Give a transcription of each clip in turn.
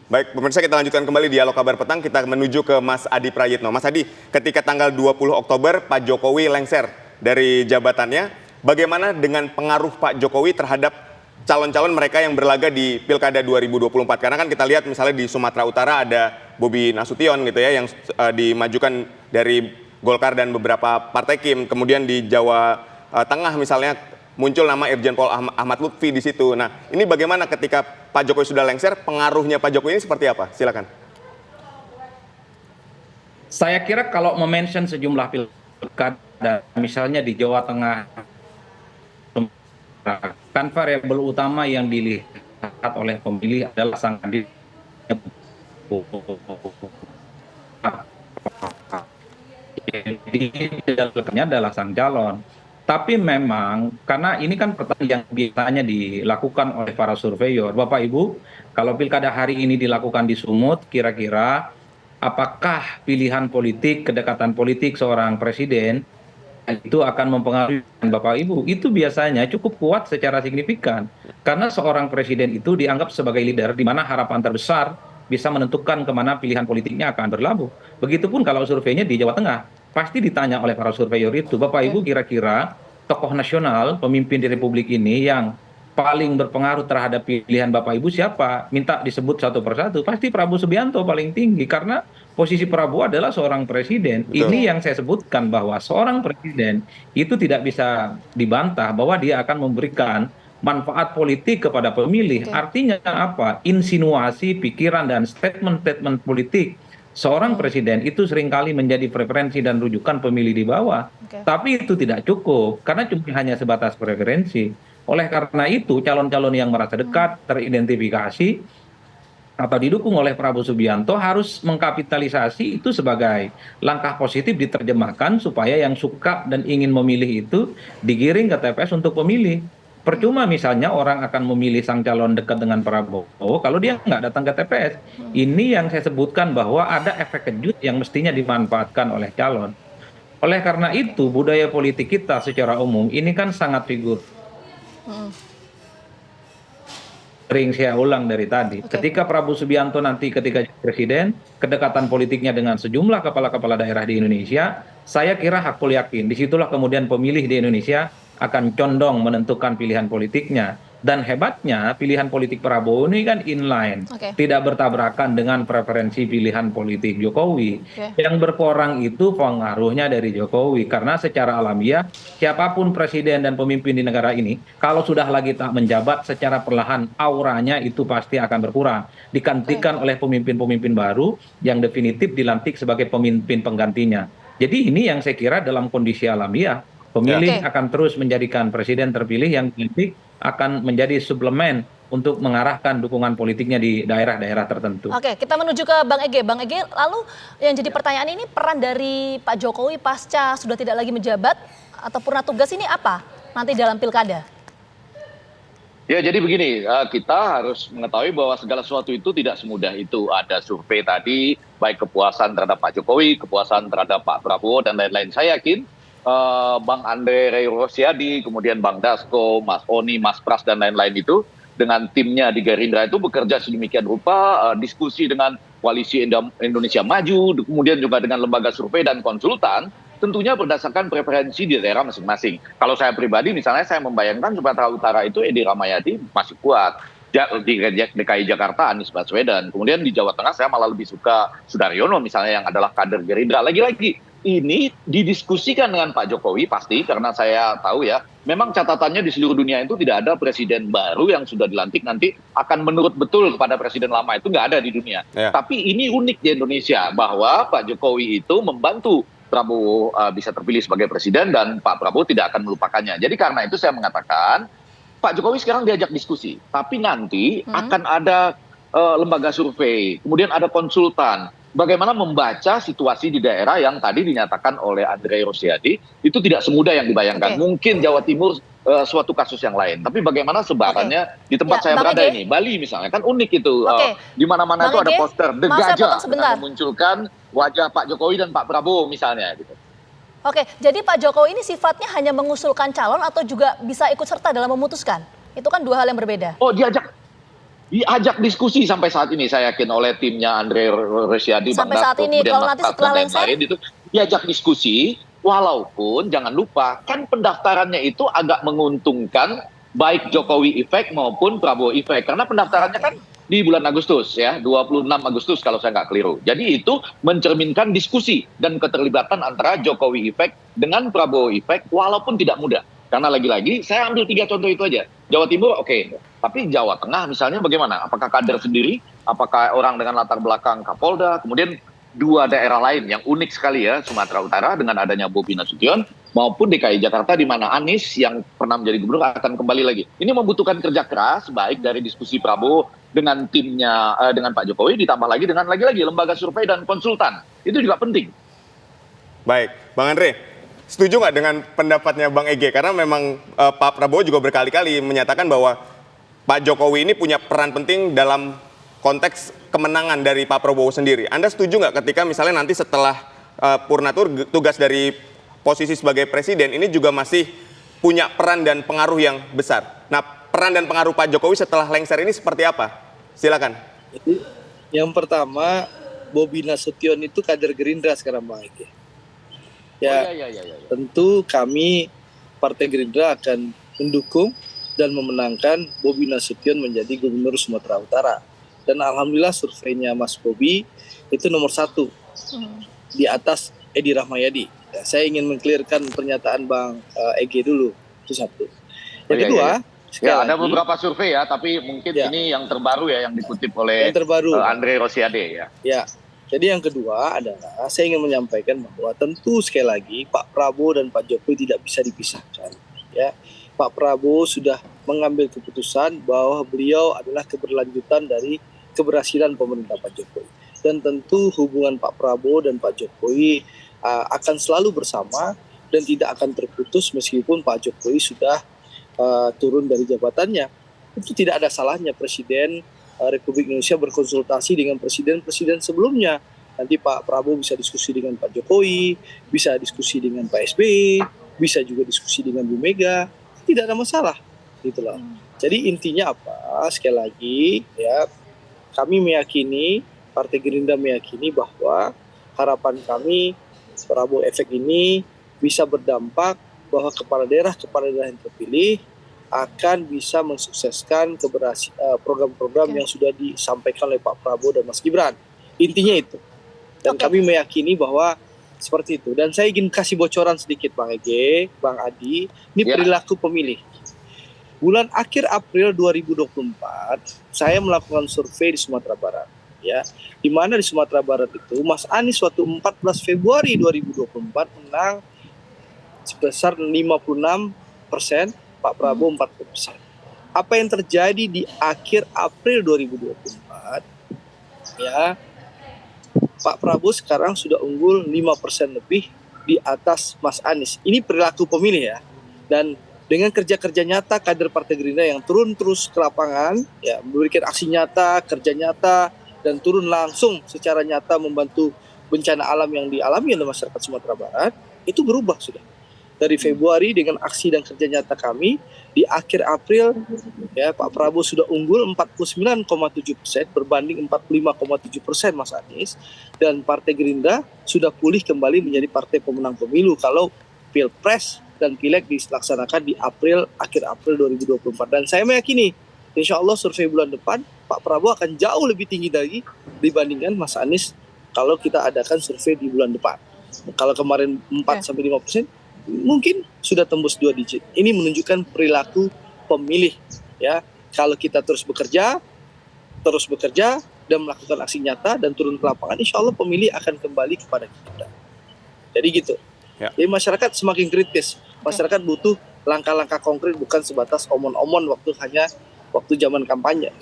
Baik, pemirsa, kita lanjutkan kembali dialog kabar petang. Kita menuju ke Mas Adi Prayitno. Mas Adi, ketika tanggal 20 Oktober Pak Jokowi lengser dari jabatannya, bagaimana dengan pengaruh Pak Jokowi terhadap calon-calon mereka yang berlaga di Pilkada 2024? Karena kan kita lihat misalnya di Sumatera Utara ada Bobi Nasution gitu ya, yang dimajukan dari Golkar dan beberapa partai Kim. Kemudian di Jawa Tengah misalnya muncul nama Irjen Paul Ahmad Lutfi di situ. Nah, ini bagaimana ketika Pak Jokowi sudah lengser, pengaruhnya Pak Jokowi ini seperti apa? Silakan. Saya kira kalau mention sejumlah pilkada, misalnya di Jawa Tengah, kan variabel utama yang dilihat oleh pemilih adalah sang kandidat. Jadi dalamnya adalah sang calon. Tapi memang karena ini kan pertanyaan yang biasanya dilakukan oleh para surveyor, Bapak Ibu, kalau pilkada hari ini dilakukan di Sumut, kira-kira apakah pilihan politik, kedekatan politik seorang presiden itu akan mempengaruhi Bapak Ibu? Itu biasanya cukup kuat secara signifikan. Karena seorang presiden itu dianggap sebagai leader di mana harapan terbesar bisa menentukan kemana pilihan politiknya akan berlabuh. Begitupun kalau surveinya di Jawa Tengah. Pasti ditanya oleh para surveyor itu, Bapak Ibu kira-kira tokoh nasional, pemimpin di Republik ini yang paling berpengaruh terhadap pilihan Bapak Ibu siapa? Minta disebut satu persatu. Pasti Prabowo Subianto paling tinggi karena posisi Prabowo adalah seorang presiden. Betul. Ini yang saya sebutkan bahwa seorang presiden itu tidak bisa dibantah bahwa dia akan memberikan manfaat politik kepada pemilih. Artinya apa? Insinuasi, pikiran, dan statement-statement politik seorang presiden itu seringkali menjadi preferensi dan rujukan pemilih di bawah. Tapi itu tidak cukup, karena cuma hanya sebatas preferensi. Oleh karena itu, calon-calon yang merasa dekat, teridentifikasi, atau didukung oleh Prabowo Subianto harus mengkapitalisasi itu sebagai langkah positif diterjemahkan supaya yang suka dan ingin memilih itu digiring ke TPS untuk pemilih. Percuma misalnya orang akan memilih sang calon dekat dengan Prabowo kalau dia nggak datang ke TPS. Ini yang saya sebutkan bahwa ada efek kejut yang mestinya dimanfaatkan oleh calon. Oleh karena itu budaya politik kita secara umum ini kan sangat figur. Sering saya ulang dari tadi. Ketika Prabowo Subianto nanti ketika jadi presiden, kedekatan politiknya dengan sejumlah kepala-kepala daerah di Indonesia, saya kira hakul yakin. Disitulah kemudian pemilih di Indonesia akan condong menentukan pilihan politiknya. Dan hebatnya pilihan politik Prabowo ini kan inline, tidak bertabrakan dengan preferensi pilihan politik Jokowi. Yang berkurang itu pengaruhnya dari Jokowi, karena secara alamiah siapapun presiden dan pemimpin di negara ini, kalau sudah lagi tak menjabat secara perlahan auranya itu pasti akan berkurang. Digantikan oleh pemimpin-pemimpin baru yang definitif dilantik sebagai pemimpin penggantinya. Jadi ini yang saya kira dalam kondisi alamiah, pemilih akan terus menjadikan presiden terpilih yang nanti akan menjadi suplemen untuk mengarahkan dukungan politiknya di daerah-daerah tertentu. Oke, kita menuju ke Bang Ege. Bang Ege, lalu yang jadi pertanyaan ini, peran dari Pak Jokowi pasca sudah tidak lagi menjabat atau purna tugas ini apa nanti dalam pilkada? Ya, jadi begini, kita harus mengetahui bahwa segala sesuatu itu tidak semudah itu. Ada survei tadi, baik kepuasan terhadap Pak Jokowi, kepuasan terhadap Pak Prabowo, dan lain-lain. Saya yakin Bang Andre Rosiadi, kemudian Bang Dasko, Mas Oni, Mas Pras, dan lain-lain itu dengan timnya di Gerindra itu bekerja sedemikian rupa, diskusi dengan Koalisi Indonesia Maju, kemudian juga dengan lembaga survei dan konsultan, tentunya berdasarkan preferensi di daerah masing-masing. Kalau saya pribadi, misalnya saya membayangkan Sumatera Utara itu Edi Rahmayadi masih kuat. Di DKI Jakarta Anies Baswedan. Kemudian di Jawa Tengah saya malah lebih suka Sudaryono misalnya yang adalah kader Gerindra. Lagi-lagi ini didiskusikan dengan Pak Jokowi pasti, karena saya tahu ya, memang catatannya di seluruh dunia itu tidak ada presiden baru yang sudah dilantik nanti akan menurut betul kepada presiden lama, itu nggak ada di dunia. Tapi ini unik di Indonesia bahwa Pak Jokowi itu membantu Prabowo bisa terpilih sebagai presiden dan Pak Prabowo tidak akan melupakannya. Jadi karena itu saya mengatakan Pak Jokowi sekarang diajak diskusi, tapi nanti akan ada lembaga survei, kemudian ada konsultan. Bagaimana membaca situasi di daerah yang tadi dinyatakan oleh Andre Rosiadi itu tidak semudah yang dibayangkan. Mungkin Jawa Timur suatu kasus yang lain, tapi bagaimana sebarannya di tempat saya berada ini, Bali misalnya, kan unik itu. Di mana-mana itu ada poster The Gajah dengan memunculkan wajah Pak Jokowi dan Pak Prabowo misalnya gitu. Oke, jadi Pak Jokowi ini sifatnya hanya mengusulkan calon atau juga bisa ikut serta dalam memutuskan? Itu kan dua hal yang berbeda. Oh, diajak diajak diskusi sampai saat ini saya yakin oleh timnya Andre Rosiadi, Bang Sampai saat Dasko, ini, kemudian kalau Mas nanti Pras setelah dan lengser? lain-lain itu diajak diskusi, walaupun jangan lupa kan pendaftarannya itu agak menguntungkan baik Jokowi efek maupun Prabowo efek, karena pendaftarannya kan di bulan Agustus ya, 26 Agustus kalau saya nggak keliru. Jadi itu mencerminkan diskusi dan keterlibatan antara Jokowi efek dengan Prabowo efek walaupun tidak mudah. Karena lagi-lagi saya ambil 3 contoh itu aja. Jawa Timur oke, tapi Jawa Tengah misalnya bagaimana? Apakah kader sendiri? Apakah orang dengan latar belakang Kapolda? Kemudian 2 daerah lain yang unik sekali ya, Sumatera Utara dengan adanya Bobi Nasution maupun DKI Jakarta di mana Anies yang pernah menjadi gubernur akan kembali lagi. Ini membutuhkan kerja keras baik dari diskusi Prabowo dengan timnya dengan Pak Jokowi, ditambah lagi dengan lagi-lagi lembaga survei dan konsultan. Itu juga penting. Baik, Bang Andre, setuju nggak dengan pendapatnya Bang Ege? Karena memang Pak Prabowo juga berkali-kali menyatakan bahwa Pak Jokowi ini punya peran penting dalam konteks kemenangan dari Pak Prabowo sendiri. Anda setuju nggak ketika misalnya nanti setelah Purnatur tugas dari posisi sebagai presiden ini juga masih punya peran dan pengaruh yang besar? Nah, peran dan pengaruh Pak Jokowi setelah lengser ini seperti apa? Silakan. Jadi, yang pertama, Bobi Nasution itu kader Gerindra sekarang, Bang Ege. Ya, tentu kami Partai Gerindra akan mendukung dan memenangkan Bobi Nasution menjadi Gubernur Sumatera Utara. Dan alhamdulillah surveinya Mas Bobi itu nomor 1 di atas Edi Rahmayadi. Ya, saya ingin mengklirkan pernyataan Bang Ege dulu, itu satu. Yang kedua, ya, ada beberapa survei ya, tapi mungkin ini yang terbaru ya, yang dikutip oleh Andre Rosiade ya. Ya, jadi yang kedua adalah saya ingin menyampaikan bahwa tentu sekali lagi Pak Prabowo dan Pak Jokowi tidak bisa dipisahkan. Ya, Pak Prabowo sudah mengambil keputusan bahwa beliau adalah keberlanjutan dari keberhasilan pemerintah Pak Jokowi. Dan tentu hubungan Pak Prabowo dan Pak Jokowi akan selalu bersama dan tidak akan terputus meskipun Pak Jokowi sudah turun dari jabatannya. Itu tidak ada salahnya Presiden Republik Indonesia berkonsultasi dengan presiden-presiden sebelumnya. Nanti Pak Prabowo bisa diskusi dengan Pak Jokowi, bisa diskusi dengan Pak SBY, bisa juga diskusi dengan Bu Mega. Tidak ada masalah, gitulah. Jadi intinya apa? Sekali lagi ya, kami meyakini, Partai Gerindra meyakini bahwa harapan kami Prabowo efek ini bisa berdampak bahwa kepala daerah yang terpilih akan bisa mensukseskan program-program yang sudah disampaikan oleh Pak Prabowo dan Mas Gibran. Intinya itu. Dan kami meyakini bahwa seperti itu. Dan saya ingin kasih bocoran sedikit Bang Ege, Bang Adi, ini perilaku pemilih. Bulan akhir April 2024, saya melakukan survei di Sumatera Barat. Ya, di mana di Sumatera Barat itu Mas Anies waktu 14 Februari 2024 menang sebesar 56%, Pak Prabowo 40%. Apa yang terjadi di akhir April 2024? Ya, Pak Prabowo sekarang sudah unggul 5% lebih di atas Mas Anies. Ini perilaku pemilih ya. Dan dengan kerja-kerja nyata kader Partai Gerindra yang turun terus ke lapangan, ya, memberikan aksi nyata, kerja nyata, dan turun langsung secara nyata membantu bencana alam yang dialami oleh masyarakat Sumatera Barat, itu berubah sudah. Dari Februari dengan aksi dan kerja nyata kami, di akhir April ya Pak Prabowo sudah unggul 49,7% berbanding 45,7% Mas Anies, dan Partai Gerindra sudah pulih kembali menjadi partai pemenang pemilu kalau Pilpres dan Pileg dilaksanakan di akhir April 2024. Dan saya meyakini insya Allah survei bulan depan Pak Prabowo akan jauh lebih tinggi lagi dibandingkan Mas Anies kalau kita adakan survei di bulan depan. Kalau kemarin 4-5%, mungkin sudah tembus 2 digit. Ini menunjukkan perilaku pemilih ya. Kalau kita terus bekerja dan melakukan aksi nyata dan turun ke lapangan, insya Allah pemilih akan kembali kepada kita. Jadi gitu. Ya. Jadi masyarakat semakin kritis. Masyarakat butuh langkah-langkah konkret, bukan sebatas omon-omon waktu zaman kampanye.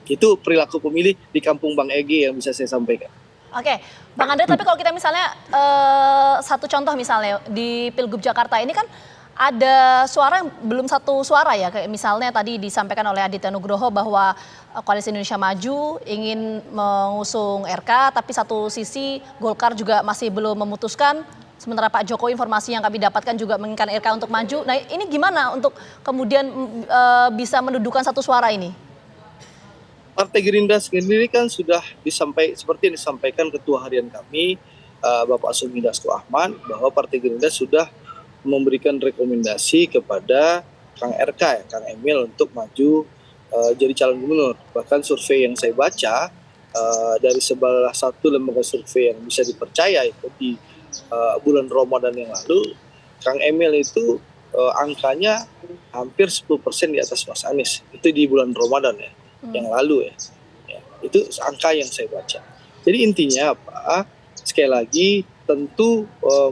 Itu perilaku pemilih di kampung Bang Ege yang bisa saya sampaikan. Oke, Bang Andre, tapi kalau kita misalnya satu contoh misalnya di Pilgub Jakarta ini kan ada suara yang belum satu suara ya, kayak misalnya tadi disampaikan oleh Aditya Nugroho bahwa Koalisi Indonesia Maju ingin mengusung RK, tapi satu sisi Golkar juga masih belum memutuskan, sementara Pak Jokowi informasi yang kami dapatkan juga menginginkan RK untuk maju. Nah ini gimana untuk kemudian bisa mendudukan satu suara ini? Partai Gerindra sendiri kan sudah seperti yang disampaikan Ketua Harian kami, Bapak Sumi Dasko Ahmad, bahwa Partai Gerindra sudah memberikan rekomendasi kepada Kang RK ya, Kang Emil untuk maju jadi calon gubernur. Bahkan survei yang saya baca dari salah satu lembaga survei yang bisa dipercaya itu di bulan Ramadan yang lalu, Kang Emil itu angkanya hampir 10% di atas Mas Anies. Itu di bulan Ramadan ya, yang lalu ya. Itu angka yang saya baca. Jadi intinya apa? Sekali lagi tentu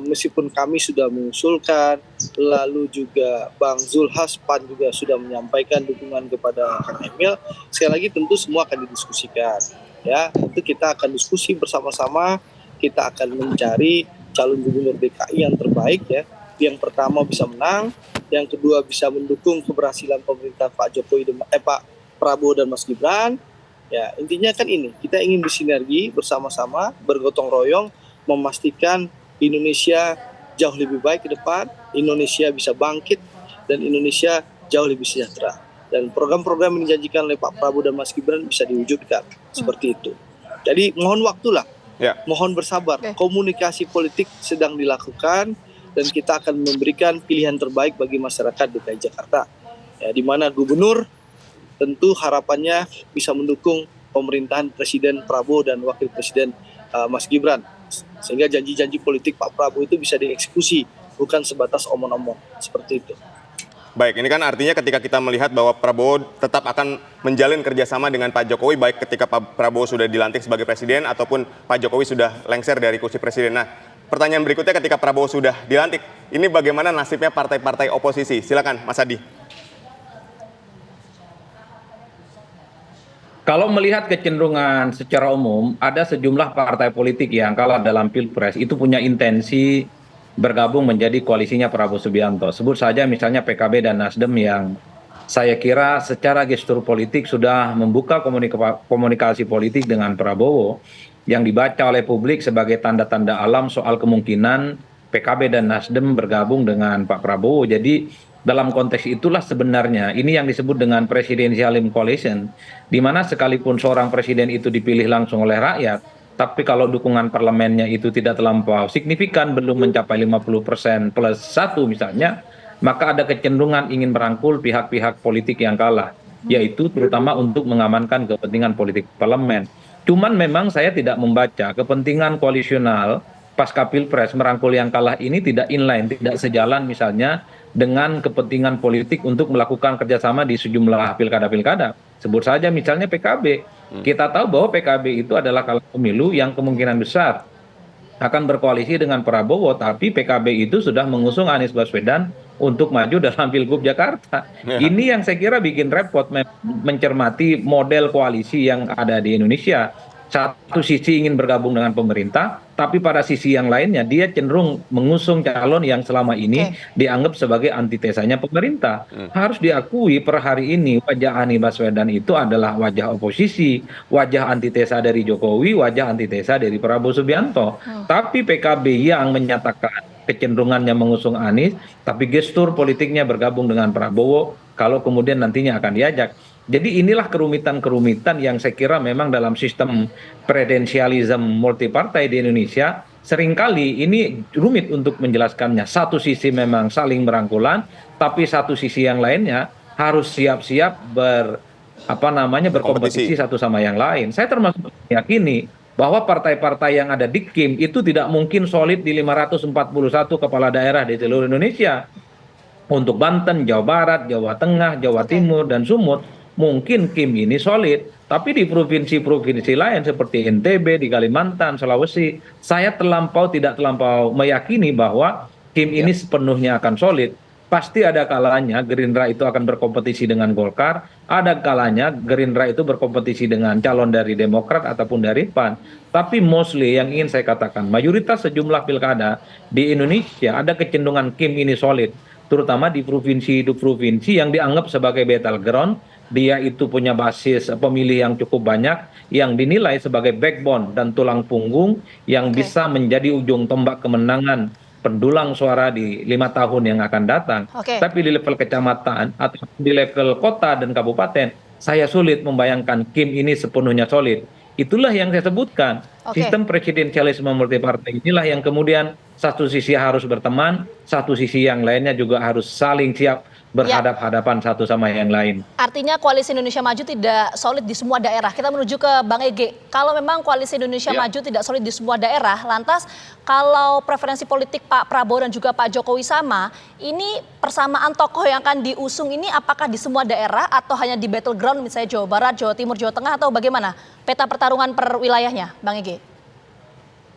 meskipun kami sudah mengusulkan, lalu juga Bang Zulhas PAN juga sudah menyampaikan dukungan kepada Kang Emil, sekali lagi tentu semua akan didiskusikan. Ya, tentu kita akan diskusi bersama-sama, kita akan mencari calon gubernur DKI yang terbaik ya. Yang pertama bisa menang, yang kedua bisa mendukung keberhasilan pemerintah Pak Prabowo dan Mas Gibran. Ya, intinya kan ini, kita ingin bersinergi bersama-sama, bergotong royong, memastikan Indonesia jauh lebih baik ke depan, Indonesia bisa bangkit, dan Indonesia jauh lebih sejahtera. Dan program-program yang dijanjikan oleh Pak Prabowo dan Mas Gibran bisa diwujudkan, seperti itu. Jadi mohon waktulah, mohon bersabar. Komunikasi politik sedang dilakukan, dan kita akan memberikan pilihan terbaik bagi masyarakat DKI Jakarta. Ya, di mana gubernur tentu harapannya bisa mendukung pemerintahan Presiden Prabowo dan Wakil Presiden Mas Gibran. Sehingga janji-janji politik Pak Prabowo itu bisa dieksekusi, bukan sebatas omong-omong, seperti itu. Baik, ini kan artinya ketika kita melihat bahwa Prabowo tetap akan menjalin kerjasama dengan Pak Jokowi, baik ketika Pak Prabowo sudah dilantik sebagai presiden ataupun Pak Jokowi sudah lengser dari kursi presiden. Nah, pertanyaan berikutnya ketika Prabowo sudah dilantik, ini bagaimana nasibnya partai-partai oposisi? Silakan, Mas Adi. Kalau melihat kecenderungan secara umum, ada sejumlah partai politik yang kalah dalam Pilpres itu punya intensi bergabung menjadi koalisinya Prabowo Subianto. Sebut saja misalnya PKB dan Nasdem yang saya kira secara gestur politik sudah membuka komunikasi politik dengan Prabowo yang dibaca oleh publik sebagai tanda-tanda alam soal kemungkinan PKB dan Nasdem bergabung dengan Pak Prabowo. Jadi dalam konteks itulah sebenarnya ini yang disebut dengan presidential coalition, di mana sekalipun seorang presiden itu dipilih langsung oleh rakyat, tapi kalau dukungan parlemennya itu tidak terlampau signifikan, belum mencapai 50% plus 1 misalnya, maka ada kecenderungan ingin merangkul pihak-pihak politik yang kalah, yaitu terutama untuk mengamankan kepentingan politik parlemen. Cuman memang saya tidak membaca kepentingan koalisional pasca Pilpres merangkul yang kalah ini tidak inline, tidak sejalan misalnya dengan kepentingan politik untuk melakukan kerjasama di sejumlah pilkada-pilkada. Sebut saja misalnya PKB. Kita tahu bahwa PKB itu adalah kalah pemilu yang kemungkinan besar akan berkoalisi dengan Prabowo, tapi PKB itu sudah mengusung Anies Baswedan untuk maju dalam Pilgub Jakarta. Ini yang saya kira bikin repot mencermati model koalisi yang ada di Indonesia. Satu sisi ingin bergabung dengan pemerintah, tapi pada sisi yang lainnya dia cenderung mengusung calon yang selama ini dianggap sebagai antitesanya pemerintah. Harus diakui per hari ini wajah Anies Baswedan itu adalah wajah oposisi, wajah antitesa dari Jokowi, wajah antitesa dari Prabowo Subianto. Tapi PKB yang menyatakan kecenderungannya mengusung Anies, tapi gestur politiknya bergabung dengan Prabowo kalau kemudian nantinya akan diajak. Jadi inilah kerumitan-kerumitan yang saya kira memang dalam sistem presidensialisme multipartai di Indonesia seringkali ini rumit untuk menjelaskannya. Satu sisi memang saling merangkulan, tapi satu sisi yang lainnya harus siap-siap berkompetisi satu sama yang lain. Saya termasuk meyakini bahwa partai-partai yang ada di KIM itu tidak mungkin solid di 541 kepala daerah di seluruh Indonesia. Untuk Banten, Jawa Barat, Jawa Tengah, Jawa Timur, dan Sumut, mungkin KIM ini solid, tapi di provinsi-provinsi lain seperti NTB, di Kalimantan, Sulawesi, saya tidak terlampau meyakini bahwa KIM ini sepenuhnya akan solid. Pasti ada kalanya Gerindra itu akan berkompetisi dengan Golkar, ada kalanya Gerindra itu berkompetisi dengan calon dari Demokrat ataupun dari PAN. Tapi mostly yang ingin saya katakan, mayoritas sejumlah pilkada di Indonesia ada kecenderungan KIM ini solid, terutama di provinsi yang dianggap sebagai battleground. Dia itu punya basis pemilih yang cukup banyak, yang dinilai sebagai backbone dan tulang punggung yang bisa menjadi ujung tombak kemenangan pendulang suara di 5 tahun yang akan datang. Tapi di level kecamatan atau di level kota dan kabupaten, saya sulit membayangkan Kim ini sepenuhnya solid. Itulah yang saya sebutkan. Oke. Sistem presidensialisme multipartai inilah yang kemudian satu sisi harus berteman, satu sisi yang lainnya juga harus saling siap berhadap-hadapan satu sama yang lain. Artinya Koalisi Indonesia Maju tidak solid di semua daerah. Kita menuju ke Bang Ege. Kalau memang Koalisi Indonesia Maju tidak solid di semua daerah, lantas kalau preferensi politik Pak Prabowo dan juga Pak Jokowi sama, ini persamaan tokoh yang akan diusung ini apakah di semua daerah atau hanya di battleground misalnya Jawa Barat, Jawa Timur, Jawa Tengah atau bagaimana peta pertarungan per wilayahnya, Bang Ege?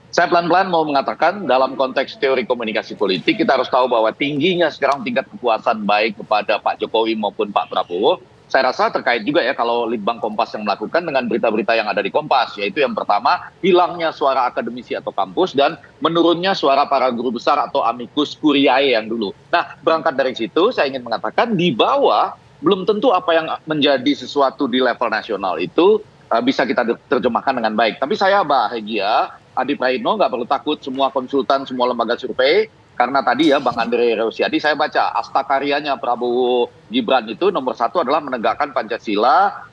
Saya pelan-pelan mau mengatakan dalam konteks teori komunikasi politik kita harus tahu bahwa tingginya sekarang tingkat kepuasan baik kepada Pak Jokowi maupun Pak Prabowo. Saya rasa terkait juga ya kalau Litbang Kompas yang melakukan dengan berita-berita yang ada di Kompas, yaitu yang pertama hilangnya suara akademisi atau kampus dan menurunnya suara para guru besar atau amicus curiae yang dulu. Nah, berangkat dari situ saya ingin mengatakan di bawah belum tentu apa yang menjadi sesuatu di level nasional itu bisa kita terjemahkan dengan baik. Tapi saya bahagia Adi Praitno nggak perlu takut, semua konsultan, semua lembaga survei, karena tadi ya Bang Andre Rosiadi saya baca asta karyanya Prabowo Gibran itu nomor satu adalah menegakkan Pancasila,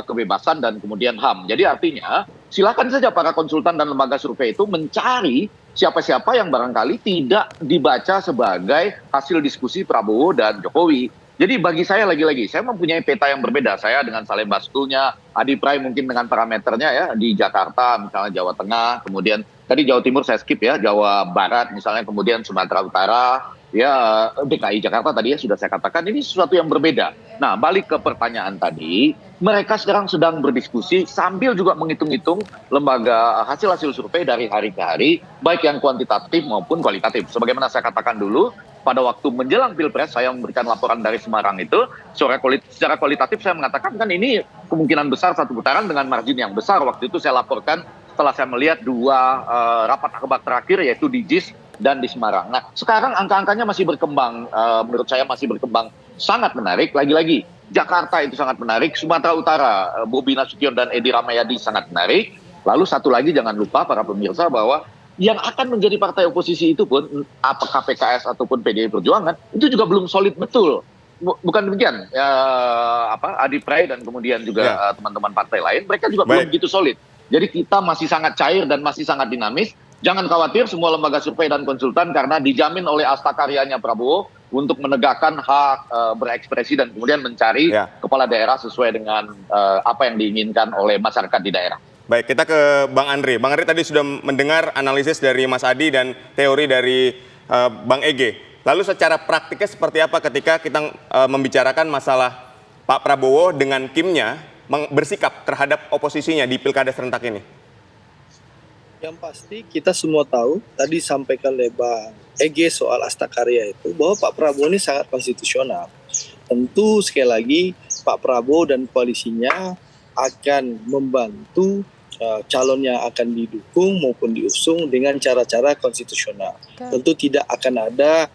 kebebasan dan kemudian HAM. Jadi artinya silakan saja para konsultan dan lembaga survei itu mencari siapa-siapa yang barangkali tidak dibaca sebagai hasil diskusi Prabowo dan Jokowi. Jadi bagi saya lagi-lagi, saya mempunyai peta yang berbeda. Saya dengan Salemba Stulnya, Adi Pray mungkin dengan parameternya ya, di Jakarta, misalnya Jawa Tengah, kemudian tadi Jawa Timur saya skip ya, Jawa Barat misalnya, kemudian Sumatera Utara, ya DKI Jakarta tadi ya sudah saya katakan, ini sesuatu yang berbeda. Nah, balik ke pertanyaan tadi, mereka sekarang sedang berdiskusi sambil juga menghitung-hitung lembaga hasil-hasil survei dari hari ke hari, baik yang kuantitatif maupun kualitatif. Sebagaimana saya katakan dulu, pada waktu menjelang Pilpres saya memberikan laporan dari Semarang itu, secara kualitatif saya mengatakan kan ini kemungkinan besar satu putaran dengan margin yang besar. Waktu itu saya laporkan setelah saya melihat dua rapat akbar terakhir yaitu di JIS dan di Semarang. Nah, sekarang angka-angkanya masih berkembang, menurut saya masih berkembang sangat menarik. Lagi-lagi, Jakarta itu sangat menarik, Sumatera Utara, Bobi Nasution dan Edi Rahmayadi sangat menarik. Lalu satu lagi jangan lupa para pemirsa bahwa yang akan menjadi partai oposisi itu pun, apakah PKS ataupun PDI Perjuangan, itu juga belum solid betul. Bukan demikian, Adi Pray dan kemudian juga teman-teman partai lain, mereka juga belum begitu solid. Jadi kita masih sangat cair dan masih sangat dinamis. Jangan khawatir semua lembaga survei dan konsultan karena dijamin oleh asta karyanya Prabowo untuk menegakkan hak berekspresi dan kemudian mencari kepala daerah sesuai dengan apa yang diinginkan oleh masyarakat di daerah. Baik, kita ke Bang Andre. Bang Andre tadi sudah mendengar analisis dari Mas Adi dan teori dari Bang Ege. Lalu secara praktiknya seperti apa ketika kita membicarakan masalah Pak Prabowo dengan Kimnya bersikap terhadap oposisinya di pilkada serentak ini? Yang pasti kita semua tahu, tadi sampaikan oleh Bang Ege soal asta karya itu, bahwa Pak Prabowo ini sangat konstitusional. Tentu sekali lagi Pak Prabowo dan koalisinya akan membantu calon yang akan didukung maupun diusung dengan cara-cara konstitusional. Tentu tidak akan ada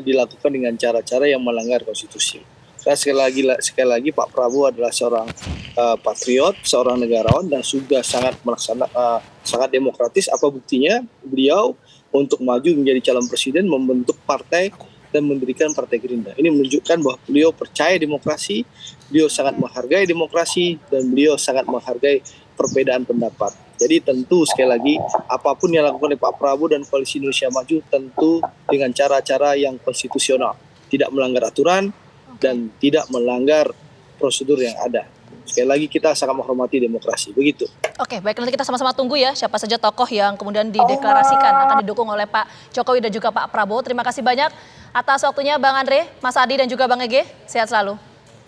dilakukan dengan cara-cara yang melanggar konstitusi. Karena sekali lagi Pak Prabowo adalah seorang patriot, seorang negarawan dan sudah sangat sangat demokratis. Apa buktinya? Beliau untuk maju menjadi calon presiden membentuk partai dan mendirikan Partai Gerindra. Ini menunjukkan bahwa beliau percaya demokrasi, beliau sangat menghargai demokrasi, dan beliau sangat menghargai perbedaan pendapat. Jadi tentu sekali lagi apapun yang dilakukan oleh Pak Prabowo dan Koalisi Indonesia Maju tentu dengan cara-cara yang konstitusional, tidak melanggar aturan dan tidak melanggar prosedur yang ada. Sekali lagi kita sangat menghormati demokrasi, begitu. Oke, baik, nanti kita sama-sama tunggu ya siapa saja tokoh yang kemudian dideklarasikan akan didukung oleh Pak Jokowi dan juga Pak Prabowo. Terima kasih banyak atas waktunya Bang Andre, Mas Adi dan juga Bang Ege. Sehat selalu.